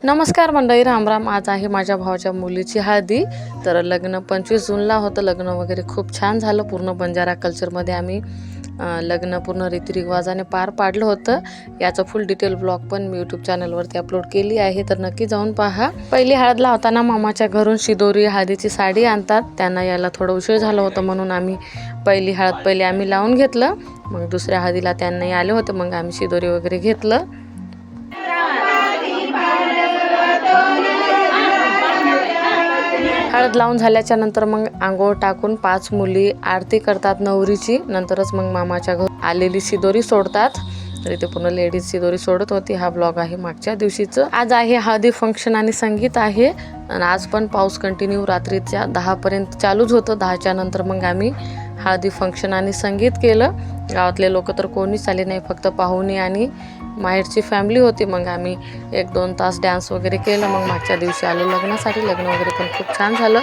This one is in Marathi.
नमस्कार मंडळी, रामराम. आज आहे माझ्या भावाच्या मुलीची हळदी. तर लग्न 25 जूनला होतं. लग्न वगैरे खूप छान झालं. पूर्ण बंजारा कल्चरमध्ये आम्ही लग्न पूर्ण रीतिरिवाजाने पार पाडलं होतं. याचं फुल डिटेल ब्लॉग पण मी यूट्यूब चॅनलवरती अपलोड केली आहे, तर नक्की जाऊन पहा. पहिली हळद लावताना मामाच्या घरून शिदोरी हळदीची साडी आणतात. त्यांना यायला थोडं उशीर झालं होतं, म्हणून आम्ही पहिली हळद पहिले आम्ही लावून घेतलं. मग दुसऱ्या हळदीला त्यांनाही आले होते, मग आम्ही शिदोरी वगैरे घेतलं. हळद लावून झाल्याच्या नंतर मग आंघोळ टाकून 5 मुली आरती करतात नवरीची. नंतरच मग मामाच्या घर आलेली शिदोरी सोडतात. तर इथे पूर्ण लेडीज शिदोरी सोडत होती. हा ब्लॉग आहे मागच्या दिवशीचं. आज आहे हळदी फंक्शन आणि संगीत आहे. आणि आज पण पाऊस कंटिन्यू रात्रीच्या 10 पर्यंत चालूच होतं. 10च्या नंतर मग आम्ही हळदी फंक्शन आणि संगीत केलं. गावातले लोक तर कोणीच आले नाही, फक्त पाहुणे आणि माहेरची फॅमिली होती. मग आम्ही 1-2 तास डान्स वगैरे केलं. मग मागच्या दिवशी आलो लग्नासाठी. लग्न वगैरे पण खूप छान झालं.